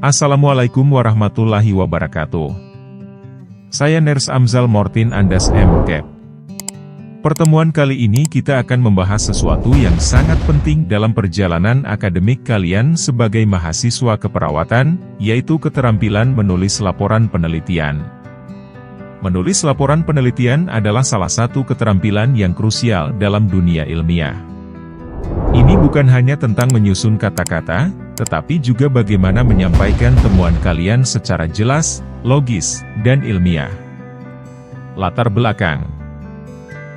Assalamualaikum warahmatullahi wabarakatuh. Saya Ners Amzal Mortin Andas M. Pertemuan kali ini kita akan membahas sesuatu yang sangat penting dalam perjalanan akademik kalian sebagai mahasiswa keperawatan, yaitu keterampilan menulis laporan penelitian. Menulis laporan penelitian adalah salah satu keterampilan yang krusial dalam dunia ilmiah. Ini bukan hanya tentang menyusun kata-kata, tetapi juga bagaimana menyampaikan temuan kalian secara jelas, logis, dan ilmiah. Latar belakang.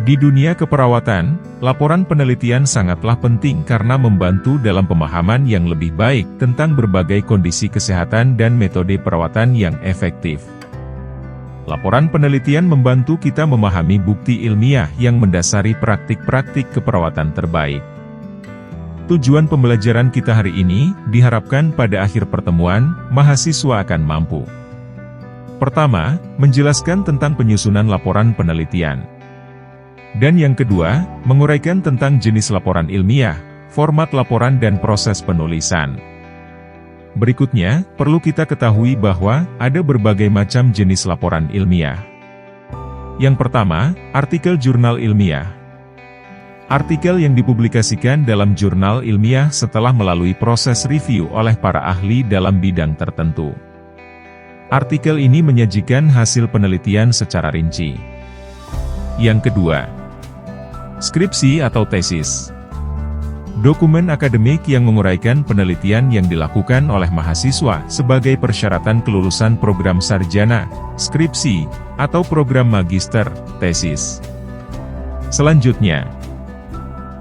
Di dunia keperawatan, laporan penelitian sangatlah penting karena membantu dalam pemahaman yang lebih baik tentang berbagai kondisi kesehatan dan metode perawatan yang efektif. Laporan penelitian membantu kita memahami bukti ilmiah yang mendasari praktik-praktik keperawatan terbaik. Tujuan pembelajaran kita hari ini, diharapkan pada akhir pertemuan, mahasiswa akan mampu. Pertama, menjelaskan tentang penyusunan laporan penelitian. Dan yang kedua, menguraikan tentang jenis laporan ilmiah, format laporan dan proses penulisan. Berikutnya, perlu kita ketahui bahwa, ada berbagai macam jenis laporan ilmiah. Yang pertama, artikel jurnal ilmiah. Artikel yang dipublikasikan dalam jurnal ilmiah setelah melalui proses review oleh para ahli dalam bidang tertentu. Artikel ini menyajikan hasil penelitian secara rinci. Yang kedua, skripsi atau tesis. Dokumen akademik yang menguraikan penelitian yang dilakukan oleh mahasiswa sebagai persyaratan kelulusan program sarjana, skripsi, atau program magister, tesis. Selanjutnya,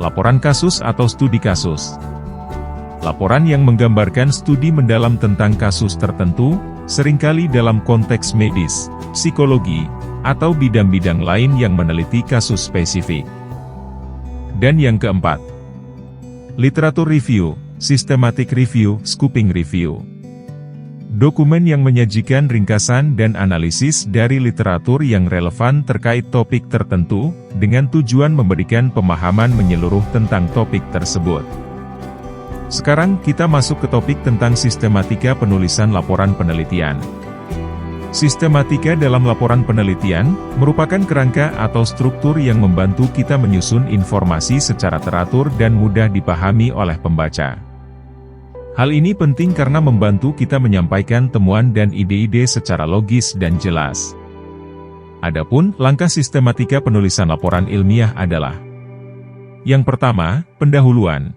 laporan kasus atau studi kasus. Laporan yang menggambarkan studi mendalam tentang kasus tertentu, seringkali dalam konteks medis, psikologi, atau bidang-bidang lain yang meneliti kasus spesifik. Dan yang keempat, literatur review, systematic review, scooping review. Dokumen yang menyajikan ringkasan dan analisis dari literatur yang relevan terkait topik tertentu, dengan tujuan memberikan pemahaman menyeluruh tentang topik tersebut. Sekarang kita masuk ke topik tentang sistematika penulisan laporan penelitian. Sistematika dalam laporan penelitian, merupakan kerangka atau struktur yang membantu kita menyusun informasi secara teratur dan mudah dipahami oleh pembaca. Hal ini penting karena membantu kita menyampaikan temuan dan ide-ide secara logis dan jelas. Adapun, langkah sistematika penulisan laporan ilmiah adalah: yang pertama, pendahuluan.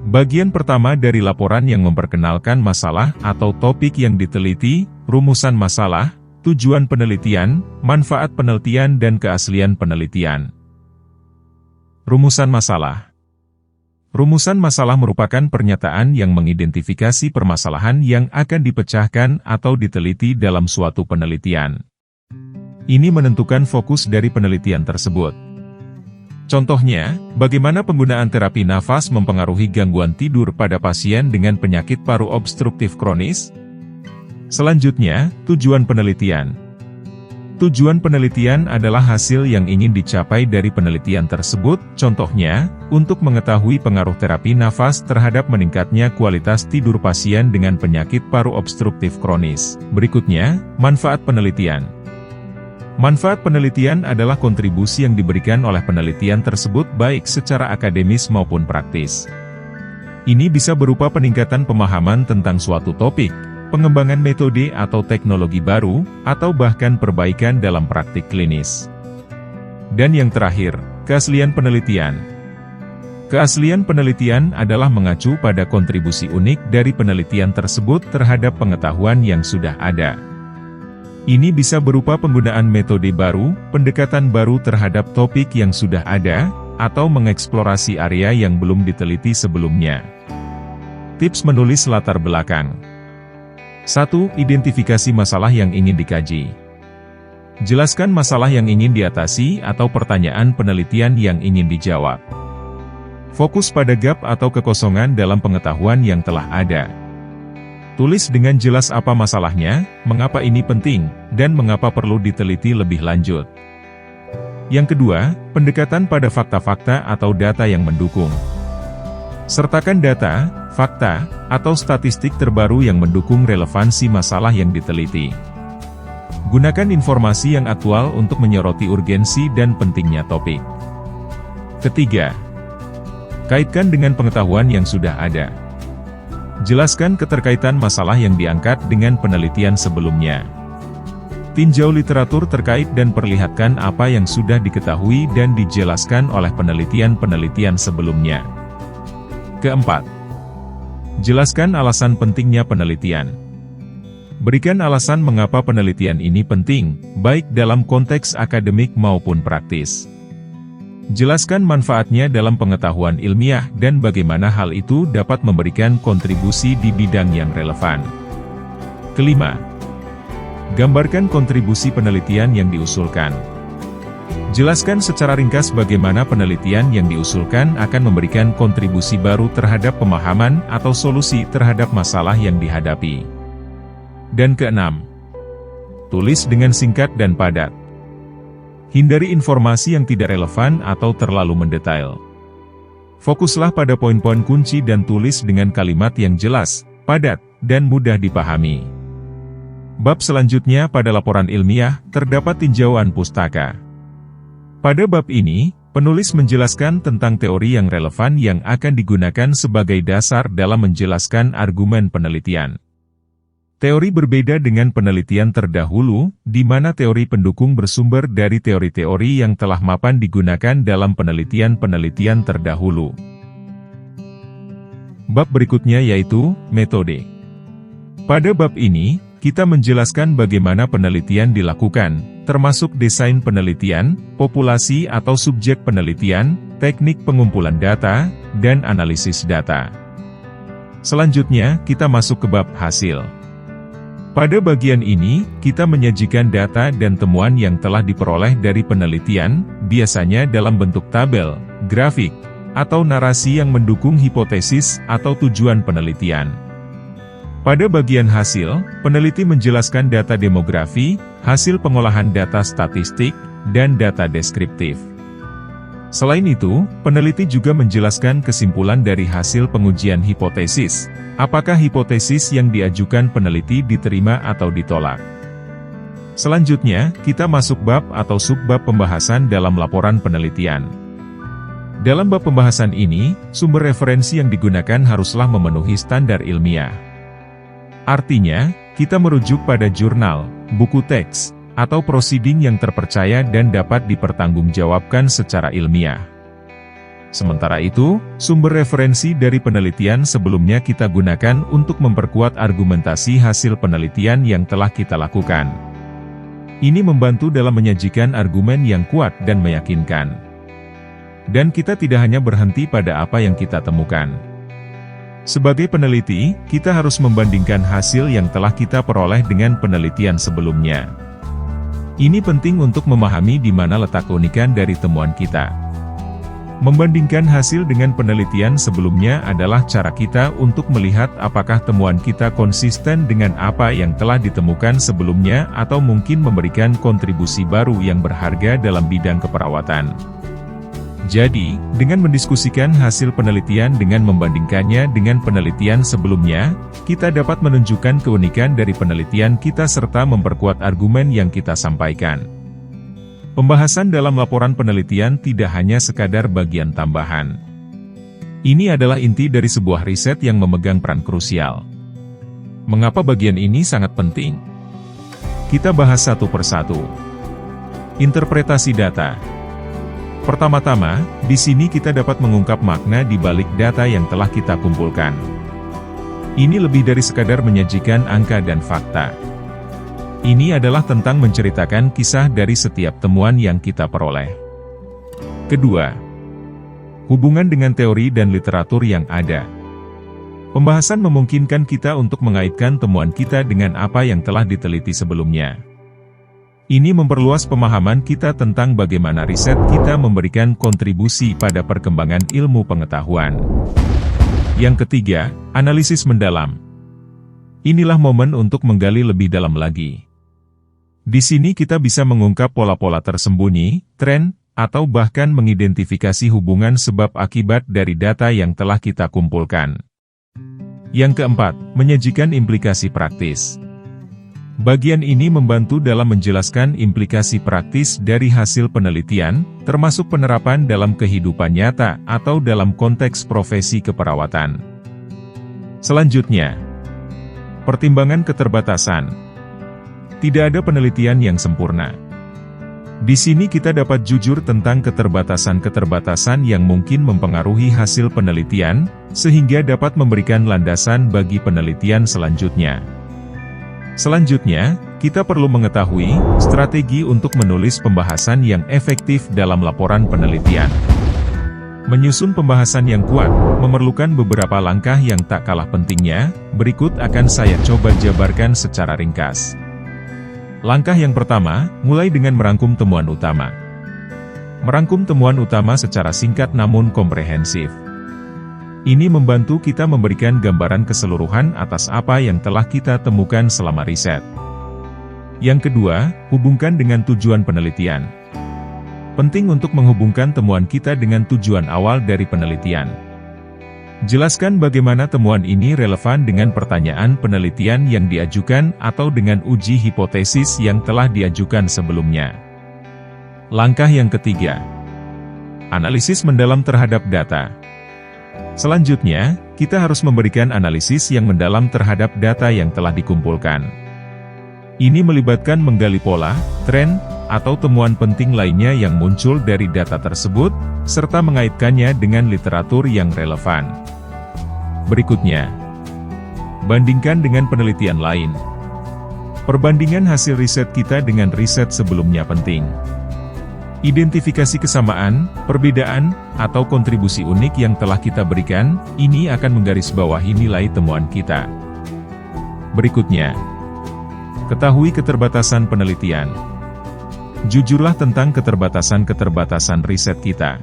Bagian pertama dari laporan yang memperkenalkan masalah atau topik yang diteliti, rumusan masalah, tujuan penelitian, manfaat penelitian dan keaslian penelitian. Rumusan masalah. Rumusan masalah merupakan pernyataan yang mengidentifikasi permasalahan yang akan dipecahkan atau diteliti dalam suatu penelitian. Ini menentukan fokus dari penelitian tersebut. Contohnya, bagaimana penggunaan terapi nafas mempengaruhi gangguan tidur pada pasien dengan penyakit paru obstruktif kronis? Selanjutnya, tujuan penelitian. Tujuan penelitian adalah hasil yang ingin dicapai dari penelitian tersebut, contohnya, untuk mengetahui pengaruh terapi nafas terhadap meningkatnya kualitas tidur pasien dengan penyakit paru obstruktif kronis. Berikutnya, manfaat penelitian. Manfaat penelitian adalah kontribusi yang diberikan oleh penelitian tersebut baik secara akademis maupun praktis. Ini bisa berupa peningkatan pemahaman tentang suatu topik, pengembangan metode atau teknologi baru, atau bahkan perbaikan dalam praktik klinis. Dan yang terakhir, keaslian penelitian. Keaslian penelitian adalah mengacu pada kontribusi unik dari penelitian tersebut terhadap pengetahuan yang sudah ada. Ini bisa berupa penggunaan metode baru, pendekatan baru terhadap topik yang sudah ada, atau mengeksplorasi area yang belum diteliti sebelumnya. Tips menulis latar belakang. 1. Identifikasi masalah yang ingin dikaji. Jelaskan masalah yang ingin diatasi atau pertanyaan penelitian yang ingin dijawab. Fokus pada gap atau kekosongan dalam pengetahuan yang telah ada. Tulis dengan jelas apa masalahnya, mengapa ini penting, dan mengapa perlu diteliti lebih lanjut. Yang kedua, pendekatan pada fakta-fakta atau data yang mendukung. Sertakan data, fakta, atau statistik terbaru yang mendukung relevansi masalah yang diteliti. Gunakan informasi yang aktual untuk menyoroti urgensi dan pentingnya topik. Ketiga, kaitkan dengan pengetahuan yang sudah ada. Jelaskan keterkaitan masalah yang diangkat dengan penelitian sebelumnya. Tinjau literatur terkait dan perlihatkan apa yang sudah diketahui dan dijelaskan oleh penelitian-penelitian sebelumnya. Keempat, jelaskan alasan pentingnya penelitian. Berikan alasan mengapa penelitian ini penting, baik dalam konteks akademik maupun praktis. Jelaskan manfaatnya dalam pengetahuan ilmiah dan bagaimana hal itu dapat memberikan kontribusi di bidang yang relevan. Kelima, gambarkan kontribusi penelitian yang diusulkan. Jelaskan secara ringkas bagaimana penelitian yang diusulkan akan memberikan kontribusi baru terhadap pemahaman atau solusi terhadap masalah yang dihadapi. Dan keenam, tulis dengan singkat dan padat. Hindari informasi yang tidak relevan atau terlalu mendetail. Fokuslah pada poin-poin kunci dan tulis dengan kalimat yang jelas, padat, dan mudah dipahami. Bab selanjutnya pada laporan ilmiah, terdapat tinjauan pustaka. Pada bab ini, penulis menjelaskan tentang teori yang relevan yang akan digunakan sebagai dasar dalam menjelaskan argumen penelitian. Teori berbeda dengan penelitian terdahulu, di mana teori pendukung bersumber dari teori-teori yang telah mapan digunakan dalam penelitian-penelitian terdahulu. Bab berikutnya yaitu metode. Pada bab ini, kita menjelaskan bagaimana penelitian dilakukan, termasuk desain penelitian, populasi atau subjek penelitian, teknik pengumpulan data, dan analisis data. Selanjutnya, kita masuk ke bab hasil. Pada bagian ini, kita menyajikan data dan temuan yang telah diperoleh dari penelitian, biasanya dalam bentuk tabel, grafik, atau narasi yang mendukung hipotesis atau tujuan penelitian. Pada bagian hasil, peneliti menjelaskan data demografi, hasil pengolahan data statistik, dan data deskriptif. Selain itu, peneliti juga menjelaskan kesimpulan dari hasil pengujian hipotesis. Apakah hipotesis yang diajukan peneliti diterima atau ditolak? Selanjutnya, kita masuk bab atau subbab pembahasan dalam laporan penelitian. Dalam bab pembahasan ini, sumber referensi yang digunakan haruslah memenuhi standar ilmiah. Artinya, kita merujuk pada jurnal, buku teks, atau proceeding yang terpercaya dan dapat dipertanggungjawabkan secara ilmiah. Sementara itu, sumber referensi dari penelitian sebelumnya kita gunakan untuk memperkuat argumentasi hasil penelitian yang telah kita lakukan. Ini membantu dalam menyajikan argumen yang kuat dan meyakinkan. Dan kita tidak hanya berhenti pada apa yang kita temukan. Sebagai peneliti, kita harus membandingkan hasil yang telah kita peroleh dengan penelitian sebelumnya. Ini penting untuk memahami di mana letak keunikan dari temuan kita. Membandingkan hasil dengan penelitian sebelumnya adalah cara kita untuk melihat apakah temuan kita konsisten dengan apa yang telah ditemukan sebelumnya atau mungkin memberikan kontribusi baru yang berharga dalam bidang keperawatan. Jadi, dengan mendiskusikan hasil penelitian dengan membandingkannya dengan penelitian sebelumnya, kita dapat menunjukkan keunikan dari penelitian kita serta memperkuat argumen yang kita sampaikan. Pembahasan dalam laporan penelitian tidak hanya sekadar bagian tambahan. Ini adalah inti dari sebuah riset yang memegang peran krusial. Mengapa bagian ini sangat penting? Kita bahas satu persatu. Interpretasi data. Pertama-tama, di sini kita dapat mengungkap makna di balik data yang telah kita kumpulkan. Ini lebih dari sekadar menyajikan angka dan fakta. Ini adalah tentang menceritakan kisah dari setiap temuan yang kita peroleh. Kedua, hubungan dengan teori dan literatur yang ada. Pembahasan memungkinkan kita untuk mengaitkan temuan kita dengan apa yang telah diteliti sebelumnya. Ini memperluas pemahaman kita tentang bagaimana riset kita memberikan kontribusi pada perkembangan ilmu pengetahuan. Yang ketiga, analisis mendalam. Inilah momen untuk menggali lebih dalam lagi. Di sini kita bisa mengungkap pola-pola tersembunyi, tren, atau bahkan mengidentifikasi hubungan sebab akibat dari data yang telah kita kumpulkan. Yang keempat, menyajikan implikasi praktis. Bagian ini membantu dalam menjelaskan implikasi praktis dari hasil penelitian, termasuk penerapan dalam kehidupan nyata atau dalam konteks profesi keperawatan. Selanjutnya, pertimbangan keterbatasan. Tidak ada penelitian yang sempurna. Di sini kita dapat jujur tentang keterbatasan-keterbatasan yang mungkin mempengaruhi hasil penelitian, sehingga dapat memberikan landasan bagi penelitian selanjutnya. Selanjutnya, kita perlu mengetahui strategi untuk menulis pembahasan yang efektif dalam laporan penelitian. Menyusun pembahasan yang kuat, memerlukan beberapa langkah yang tak kalah pentingnya, berikut akan saya coba jabarkan secara ringkas. Langkah yang pertama, mulai dengan merangkum temuan utama. Merangkum temuan utama secara singkat namun komprehensif. Ini membantu kita memberikan gambaran keseluruhan atas apa yang telah kita temukan selama riset. Yang kedua, hubungkan dengan tujuan penelitian. Penting untuk menghubungkan temuan kita dengan tujuan awal dari penelitian. Jelaskan bagaimana temuan ini relevan dengan pertanyaan penelitian yang diajukan atau dengan uji hipotesis yang telah diajukan sebelumnya. Langkah yang ketiga, analisis mendalam terhadap data. Selanjutnya, kita harus memberikan analisis yang mendalam terhadap data yang telah dikumpulkan. Ini melibatkan menggali pola, tren, atau temuan penting lainnya yang muncul dari data tersebut, serta mengaitkannya dengan literatur yang relevan. Berikutnya, bandingkan dengan penelitian lain. Perbandingan hasil riset kita dengan riset sebelumnya penting. Identifikasi kesamaan, perbedaan, atau kontribusi unik yang telah kita berikan, ini akan menggarisbawahi nilai temuan kita. Berikutnya, ketahui keterbatasan penelitian. Jujurlah tentang keterbatasan-keterbatasan riset kita.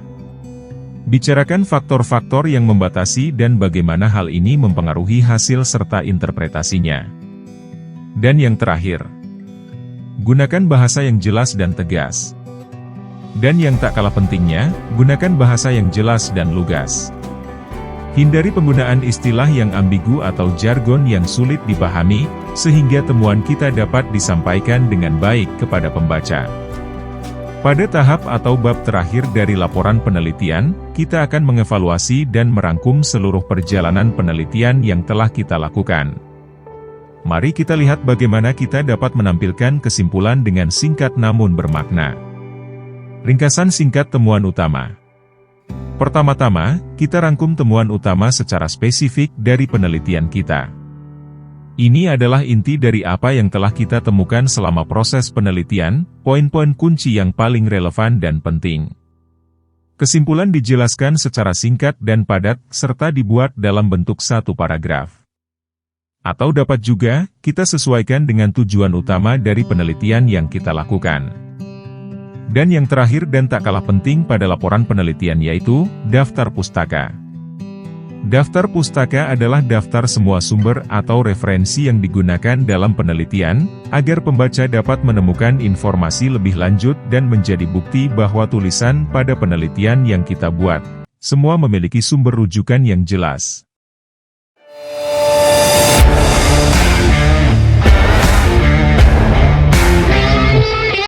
Bicarakan faktor-faktor yang membatasi dan bagaimana hal ini mempengaruhi hasil serta interpretasinya. Dan yang terakhir, gunakan bahasa yang jelas dan tegas. Dan yang tak kalah pentingnya, gunakan bahasa yang jelas dan lugas. Hindari penggunaan istilah yang ambigu atau jargon yang sulit dipahami, sehingga temuan kita dapat disampaikan dengan baik kepada pembaca. Pada tahap atau bab terakhir dari laporan penelitian, kita akan mengevaluasi dan merangkum seluruh perjalanan penelitian yang telah kita lakukan. Mari kita lihat bagaimana kita dapat menampilkan kesimpulan dengan singkat namun bermakna. Ringkasan singkat temuan utama. Pertama-tama, kita rangkum temuan utama secara spesifik dari penelitian kita. Ini adalah inti dari apa yang telah kita temukan selama proses penelitian, poin-poin kunci yang paling relevan dan penting. Kesimpulan dijelaskan secara singkat dan padat, serta dibuat dalam bentuk satu paragraf. Atau dapat juga, kita sesuaikan dengan tujuan utama dari penelitian yang kita lakukan. Dan yang terakhir dan tak kalah penting pada laporan penelitian yaitu, daftar pustaka. Daftar pustaka adalah daftar semua sumber atau referensi yang digunakan dalam penelitian, agar pembaca dapat menemukan informasi lebih lanjut dan menjadi bukti bahwa tulisan pada penelitian yang kita buat, semua memiliki sumber rujukan yang jelas.